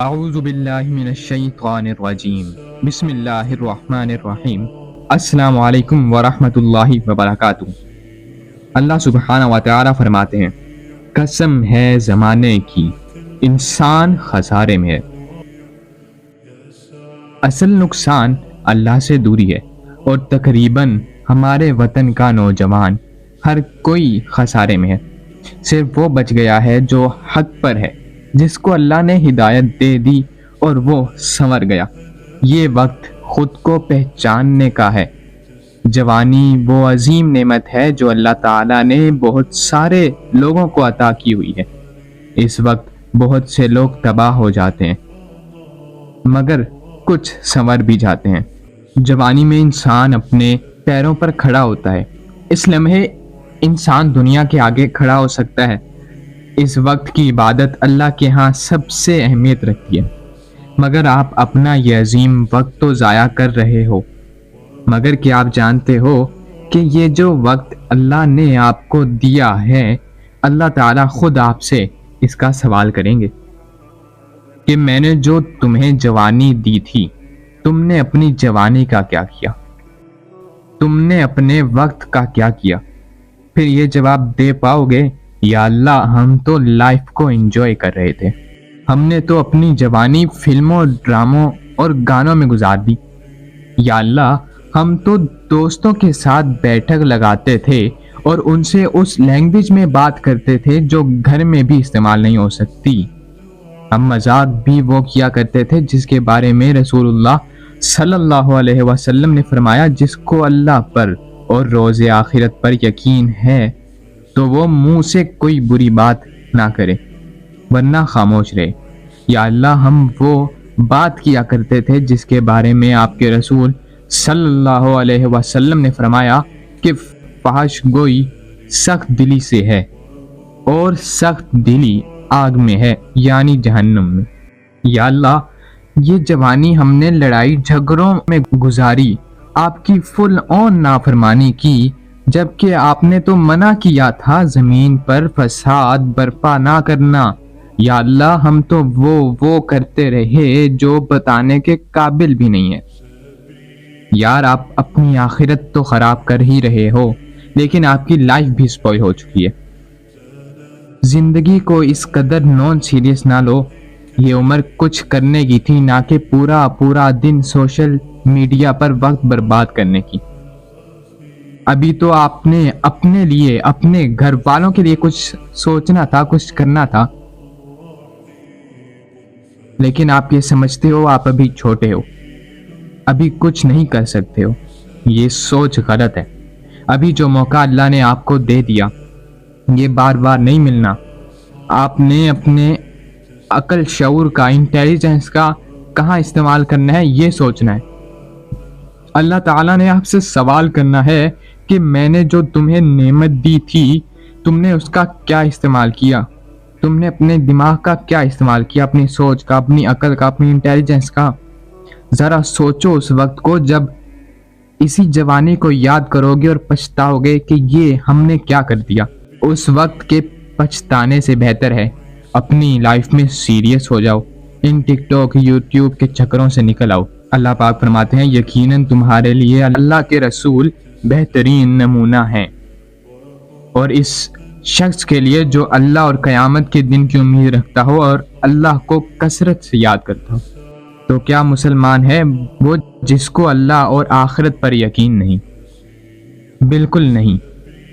اعوذ باللہ من الشیطان الرجیم بسم اللہ الرحمن الرحیم السلام علیکم ورحمۃ اللہ وبرکاتہ۔ اللہ سبحانہ و تعالی فرماتے ہیں، قسم ہے زمانے کی انسان خسارے میں ہے۔ اصل نقصان اللہ سے دوری ہے اور تقریباً ہمارے وطن کا نوجوان ہر کوئی خسارے میں ہے۔ صرف وہ بچ گیا ہے جو حق پر ہے، جس کو اللہ نے ہدایت دے دی اور وہ سنور گیا۔ یہ وقت خود کو پہچاننے کا ہے۔ جوانی وہ عظیم نعمت ہے جو اللہ تعالیٰ نے بہت سارے لوگوں کو عطا کی ہوئی ہے۔ اس وقت بہت سے لوگ تباہ ہو جاتے ہیں مگر کچھ سنور بھی جاتے ہیں۔ جوانی میں انسان اپنے پیروں پر کھڑا ہوتا ہے۔ اس لمحے انسان دنیا کے آگے کھڑا ہو سکتا ہے۔ اس وقت کی عبادت اللہ کے ہاں سب سے اہمیت رکھتی ہے، مگر آپ اپنا یہ عظیم وقت تو ضائع کر رہے ہو۔ مگر کیا آپ جانتے ہو کہ یہ جو وقت اللہ نے آپ کو دیا ہے، اللہ تعالیٰ خود آپ سے اس کا سوال کریں گے کہ میں نے جو تمہیں جوانی دی تھی، تم نے اپنی جوانی کا کیا کیا؟ تم نے اپنے وقت کا کیا کیا؟ پھر یہ جواب دے پاؤ گے، یا اللہ ہم تو لائف کو انجوائے کر رہے تھے، ہم نے تو اپنی جوانی فلموں، ڈراموں اور گانوں میں گزار دی۔ یا اللہ ہم تو دوستوں کے ساتھ بیٹھک لگاتے تھے اور ان سے اس لینگویج میں بات کرتے تھے جو گھر میں بھی استعمال نہیں ہو سکتی۔ ہم مذاق بھی وہ کیا کرتے تھے جس کے بارے میں رسول اللہ صلی اللہ علیہ وسلم نے فرمایا، جس کو اللہ پر اور روز آخرت پر یقین ہے تو وہ منہ سے کوئی بری بات نہ کرے ورنہ خاموش رہے۔ یا اللہ ہم وہ بات کیا کرتے تھے جس کے بارے میں آپ کے رسول صلی اللہ علیہ وسلم نے فرمایا کہ فحش گوئی سخت دلی سے ہے اور سخت دلی آگ میں ہے، یعنی جہنم میں۔ یا اللہ یہ جوانی ہم نے لڑائی جھگڑوں میں گزاری، آپ کی فل آن نافرمانی کی، جبکہ آپ نے تو منع کیا تھا زمین پر فساد برپا نہ کرنا۔ یا اللہ ہم تو وہ کرتے رہے جو بتانے کے قابل بھی نہیں ہے۔ یار آپ اپنی آخرت تو خراب کر ہی رہے ہو، لیکن آپ کی لائف بھی سپوائل ہو چکی ہے۔ زندگی کو اس قدر نان سیریس نہ لو۔ یہ عمر کچھ کرنے کی تھی، نہ کہ پورا دن سوشل میڈیا پر وقت برباد کرنے کی۔ ابھی تو آپ نے اپنے لیے، اپنے گھر والوں کے لیے کچھ سوچنا تھا، کچھ کرنا تھا، لیکن آپ یہ سمجھتے ہو آپ ابھی چھوٹے ہو، ابھی کچھ نہیں کر سکتے ہو۔ یہ سوچ غلط ہے۔ ابھی جو موقع اللہ نے آپ کو دے دیا، یہ بار بار نہیں ملنا۔ آپ نے اپنے عقل، شعور کا، انٹیلیجنس کا کہاں استعمال کرنا ہے، یہ سوچنا ہے۔ اللہ تعالیٰ نے آپ سے سوال کرنا ہے کہ میں نے جو تمہیں نعمت دی تھی، تم نے اس کا کیا استعمال کیا؟ تم نے اپنے دماغ کا کیا استعمال کیا، اپنی سوچ کا، اپنی عقل کا، اپنی انٹیلیجنس کا؟ ذرا سوچو اس وقت کو جب اسی جوانی کو یاد کرو گے اور پچھتاؤ گے کہ یہ ہم نے کیا کر دیا۔ اس وقت کے پچھتانے سے بہتر ہے اپنی لائف میں سیریس ہو جاؤ، ان ٹک ٹاک، یوٹیوب کے چکروں سے نکل آؤ۔ اللہ پاک فرماتے ہیں، یقیناً تمہارے لیے اللہ کے رسول بہترین نمونہ ہیں، اور اس شخص کے لیے جو اللہ اور قیامت کے دن کی امید رکھتا ہو اور اللہ کو کثرت سے یاد کرتا ہو۔ تو کیا مسلمان ہے وہ جس کو اللہ اور آخرت پر یقین نہیں؟ بالکل نہیں۔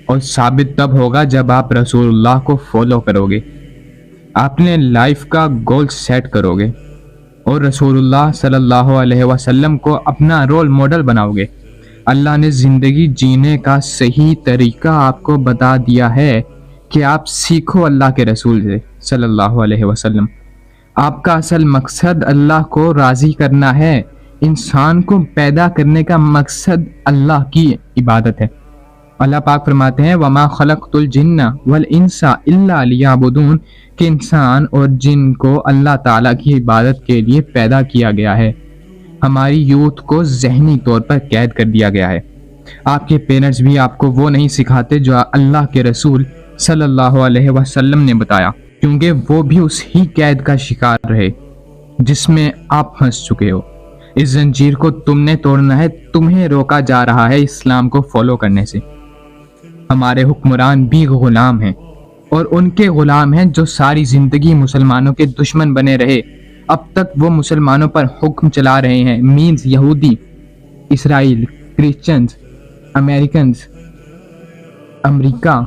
اور ثابت تب ہوگا جب آپ رسول اللہ کو فالو کرو گے، اپنے لائف کا گول سیٹ کرو گے اور رسول اللہ صلی اللہ علیہ وسلم کو اپنا رول ماڈل بناؤ گے۔ اللہ نے زندگی جینے کا صحیح طریقہ آپ کو بتا دیا ہے کہ آپ سیکھو اللہ کے رسول سے صلی اللہ علیہ وسلم۔ آپ کا اصل مقصد اللہ کو راضی کرنا ہے۔ انسان کو پیدا کرنے کا مقصد اللہ کی عبادت ہے۔ اللہ پاک فرماتے ہیں، وَمَا خَلَقْتُ الْجِنَّ وَالْإِنسَ إِلَّا لِيَعْبُدُونَ، کہ انسان اور جن کو اللہ تعالیٰ کی عبادت کے لیے پیدا کیا گیا ہے۔ ہماری یوتھ کو ذہنی طور پر قید کر دیا گیا ہے۔ آپ کے پیرنٹس بھی آپ کو وہ نہیں سکھاتے جو اللہ کے رسول صلی اللہ علیہ وسلم نے بتایا، کیونکہ وہ بھی اس ہی قید کا شکار رہے۔ جس میں آپ پھنس چکے ہو۔ اس زنجیر کو تم نے توڑنا ہے، تمہیں روکا جا رہا ہے اسلام کو فالو کرنے سے۔ ہمارے حکمران بھی غلام ہیں، اور ان کے غلام ہیں جو ساری زندگی مسلمانوں کے دشمن بنے رہے۔ اب تک وہ مسلمانوں پر حکم چلا رہے ہیں، مینز یہودی، اسرائیل، کرسچنز، امریکنز، امریکہ۔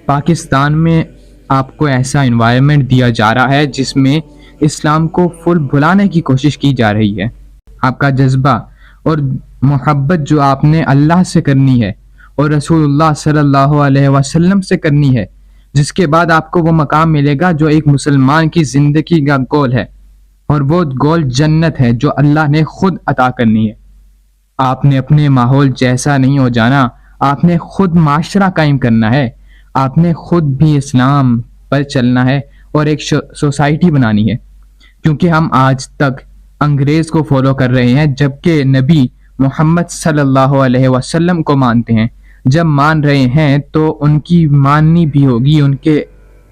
پاکستان میں آپ کو ایسا انوائرمنٹ دیا جا رہا ہے جس میں اسلام کو فل بھلانے کی کوشش کی جا رہی ہے۔ آپ کا جذبہ اور محبت جو آپ نے اللہ سے کرنی ہے اور رسول اللہ صلی اللہ علیہ وسلم سے کرنی ہے، جس کے بعد آپ کو وہ مقام ملے گا جو ایک مسلمان کی زندگی کا گول ہے، اور وہ گول جنت ہے جو اللہ نے خود عطا کرنی ہے۔ آپ نے اپنے ماحول جیسا نہیں ہو جانا، آپ نے خود معاشرہ قائم کرنا ہے، آپ نے خود بھی اسلام پر چلنا ہے اور ایک سوسائٹی بنانی ہے، کیونکہ ہم آج تک انگریز کو فالو کر رہے ہیں جبکہ نبی محمد صلی اللہ علیہ وسلم کو مانتے ہیں۔ جب مان رہے ہیں تو ان کی ماننی بھی ہوگی، ان کے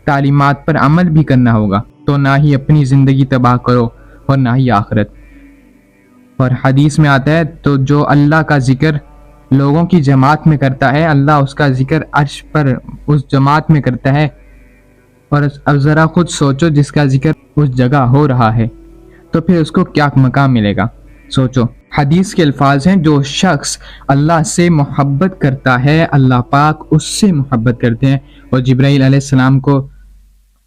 تعلیمات پر عمل بھی کرنا ہوگا، تو نہ ہی اپنی زندگی تباہ کرو اور نہ ہی آخرت۔ اور حدیث میں آتا ہے تو جو اللہ کا ذکر لوگوں کی جماعت میں کرتا ہے، اللہ اس کا ذکر عرش پر اس جماعت میں کرتا ہے۔ اور اب ذرا خود سوچو، جس کا ذکر اس جگہ ہو رہا ہے تو پھر اس کو کیا مقام ملے گا، سوچو۔ حدیث کے الفاظ ہیں، جو شخص اللہ سے محبت کرتا ہے اللہ پاک اس سے محبت کرتے ہیں، اور جبرائیل علیہ السلام کو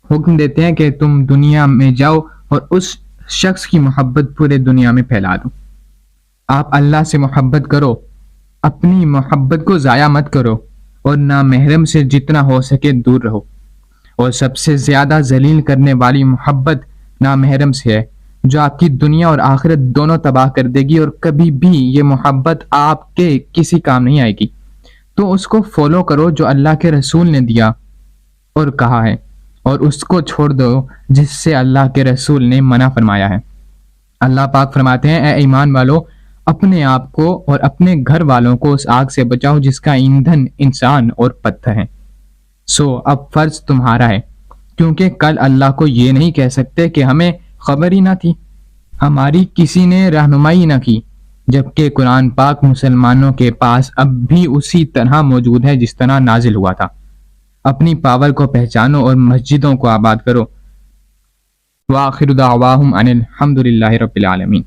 حکم دیتے ہیں کہ تم دنیا میں جاؤ اور اس شخص کی محبت پورے دنیا میں پھیلا دو۔ آپ اللہ سے محبت کرو، اپنی محبت کو ضائع مت کرو، اور نامحرم سے جتنا ہو سکے دور رہو۔ اور سب سے زیادہ ذلیل کرنے والی محبت نامحرم سے ہے، جو آپ کی دنیا اور آخرت دونوں تباہ کر دے گی، اور کبھی بھی یہ محبت آپ کے کسی کام نہیں آئے گی۔ تو اس کو فالو کرو جو اللہ کے رسول نے دیا اور کہا ہے، اور اس کو چھوڑ دو جس سے اللہ کے رسول نے منع فرمایا ہے۔ اللہ پاک فرماتے ہیں، اے ایمان والو، اپنے آپ کو اور اپنے گھر والوں کو اس آگ سے بچاؤ جس کا ایندھن انسان اور پتھر ہے۔ سو اب فرض تمہارا ہے، کیونکہ کل اللہ کو یہ نہیں کہہ سکتے کہ ہمیں خبر ہی نہ تھی، ہماری کسی نے رہنمائی نہ کی، جبکہ قرآن پاک مسلمانوں کے پاس اب بھی اسی طرح موجود ہے جس طرح نازل ہوا تھا۔ اپنی پاور کو پہچانو اور مسجدوں کو آباد کرو۔ وآخر دعواہم ان الحمد للہ رب العالمین۔